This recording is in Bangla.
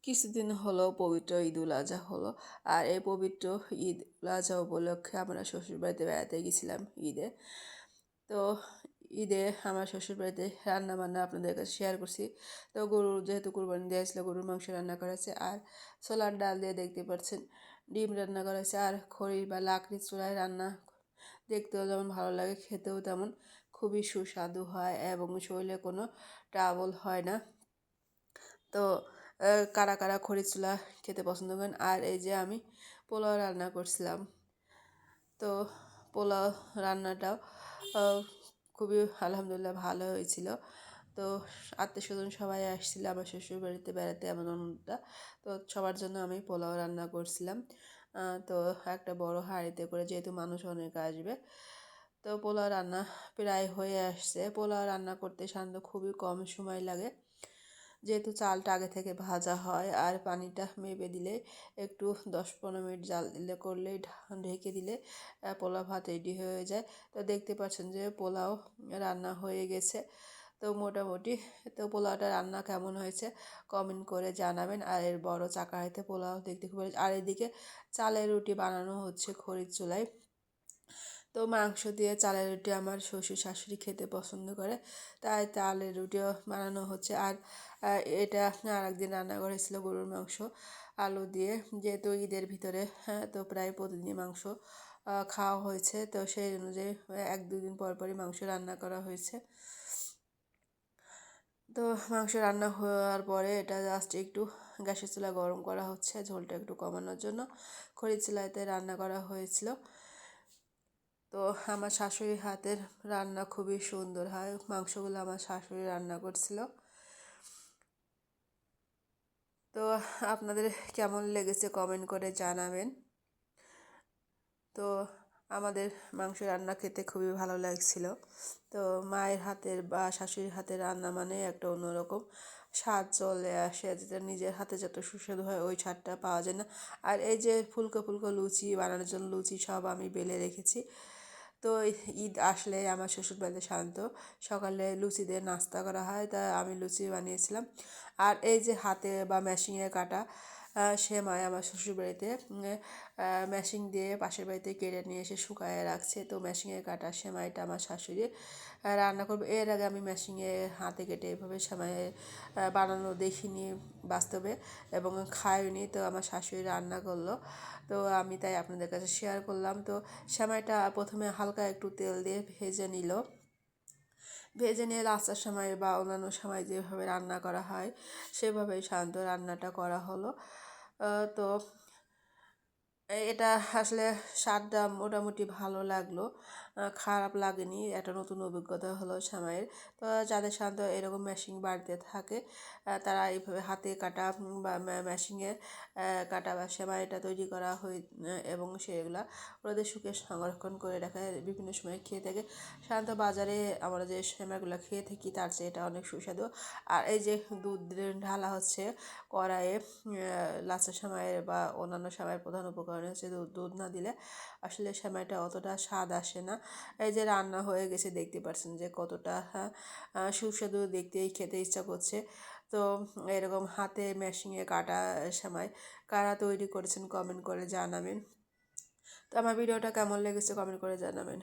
কিছুদিন হলো পবিত্র ঈদুল আজহা হলো। আর এই পবিত্র ঈদুল আজহা উপলক্ষে আমরা শ্বশুরবাড়িতে বেড়াতে গেছিলাম ঈদে। তো ঈদে আমার শ্বশুরবাড়িতে রান্না বান্না আপনাদের কাছে শেয়ার করছি। তো গরুর যেহেতু কুরবানি দেওয়া ছিল, গরুর মাংস রান্না করা হয়েছে, আর ছোলার ডাল দিয়ে দেখতে পাচ্ছেন ডিম রান্না করা হয়েছে, আর খড়ি বা লাকড়ির চুলায় রান্না দেখতেও যেমন ভালো লাগে, খেতেও তেমন খুবই সুস্বাদু হয় এবং শরীরে কোনো ট্রাবল হয় না। তো কারা কারা খড়ির চুলা খেতে পছন্দ করেন। আর এই যে আমি পোলাও রান্না করছিলাম। তো পোলাও রান্নাটাও খুবই আলহামদুলিল্লাহ ভালো হয়েছিল। তো আত্মীয় স্বজন সবাই আসছিল আমার শ্বশুর বাড়িতে বেড়াতে এমন অনুষ্ঠানটা। তো সবার জন্য আমি পোলাও রান্না করছিলাম। তো একটা বড় হাঁড়িতে করে, যেহেতু মানুষ অনেক আসবে। তো পোলাও রান্না প্রায় হয়ে আসছে। পোলাও রান্না করতে সাধারণত খুবই কম সময় লাগে, যেহেতু চালটা আগে থেকে ভাজা হয়, আর পানিটা মেপে দিলে একটু 10-15 মিনিট জাল দিলে করলেই ঢেকে দিলে পোলাও ভাত রেডি হয়ে যায়। তো দেখতে পাচ্ছেন যে পোলাও রান্না হয়ে গেছে। তো মোটামুটি তো পোলাওটা রান্না কেমন হয়েছে কমেন্ট করে জানাবেন। আর এর বড় চাকা হাতে পোলাও দেখতে খুব, আর এদিকে চালের রুটি বানানো হচ্ছে খড়ির চুলায়। তো মাংস দিয়ে চালের রুটি আমার শ্বশুর শাশুড়ি খেতে পছন্দ করে, তাই চালের রুটিও বানানো হচ্ছে। আর এটা আর একদিন রান্না করেছিল গরুর মাংস আলু দিয়ে, যেহেতু ঈদের ভিতরে তো প্রায় প্রতিদিনই মাংস খাওয়া হয়েছে। তো সেই অনুযায়ী 1-2 দিন পর পরই মাংস রান্না করা হয়েছে। তো মাংস রান্না হওয়ার পরে এটা জাস্ট একটু গ্যাসের চুলা গরম করা হচ্ছে ঝোলটা একটু কমানোর জন্য। খড়ির চুলাতে রান্না করা হয়েছিল। তো আমার শাশুড়ির হাতের রান্না খুবই সুন্দর হয়, মাংসগুলো আমার শাশুড়ি রান্না করছিল। তো আপনাদের কেমন লেগেছে কমেন্ট করে জানাবেন। তো আমাদের মাংস রান্না খেতে খুবই ভালো লাগছিল। তো মায়ের হাতের বা শাশুড়ির হাতের রান্না মানে একটা অন্যরকম স্বাদ চলে আসে, যেটা নিজের হাতে যত সুস্বাদু হয় ওই স্বাদটা পাওয়া যায় না। আর এই যে ফুলকো ফুলকো লুচি বানানোর জন্য লুচি সব আমি বেলে রেখেছি। তো ঈদ আসলে আমার শ্বশুরবাড়িতে সাধারণত সকালে লুচি দিয়ে নাস্তা করা হয়, তা আমি লুচি বানিয়েছিলাম। আর এই যে হাতে বা মেশিনে কাটা সেমাই আমার শ্বশুরবাড়িতে মেশিন দিয়ে পাশের বাড়িতে কেটে নিয়ে এসে শুকায় রাখছে। তো মেশিনে কাটা সেমাইটা আমার শাশুড়ি রান্না করবে। এর আগে আমি মেশিনে হাতে কেটে এভাবে সেমাই বানানো দেখিনি বাস্তবে, এবং খাইনি। তো আমার শাশুড়ি রান্না করলো, তো আমি তাই আপনাদের কাছে শেয়ার করলাম। তো সেমাইটা প্রথমে হালকা একটু তেল দিয়ে ভেজে নিল, ভেজে নিয়ে লাস্টার সময় বা অন্যান্য সময় যেভাবে রান্না করা হয় সেভাবেই সাধারণত রান্নাটা করা হলো। তো এটা আসলে স্বাদটা মোটামুটি ভালো লাগলো, খারাপ লাগেনি। একটা নতুন অভিজ্ঞতা হলো সেমাইয়ের। তো যাদের সাধারণত এরকম মেশিন বাড়িতে থাকে তারা এইভাবে হাতে কাটা বা মেশিনে কাটা বা সেমাইটা তৈরি করা হয়, এবং সেগুলা ওদের শুকিয়ে সংরক্ষণ করে রাখা বিভিন্ন সময় খেয়ে থাকে। সাধারণত বাজারে আমরা যে সেমাইগুলো খেয়ে থাকি তার চেয়ে এটা অনেক সুস্বাদু। আর এই যে দুধ ঢালা হচ্ছে কড়াইয়ে লাচ্ছা সেমাইয়ের বা অন্যান্য সেমাইয়ের প্রধান উপকরণ হচ্ছে দুধ। দুধ না দিলে আসলে সেমাইটা অতটা স্বাদ আসে না। এই যে রান্না হয়ে গেছে দেখতে পাচ্ছেন যে কতটা সুস্বাদু, দেখতেই খেতে ইচ্ছা করছে। তো এরকম হাতে মেশিনে কাটা সেমাই কারা তৈরি করেছেন কমেন্ট করে জানাবেন। তো আমার ভিডিওটা কেমন লেগেছে কমেন্ট করে জানাবেন।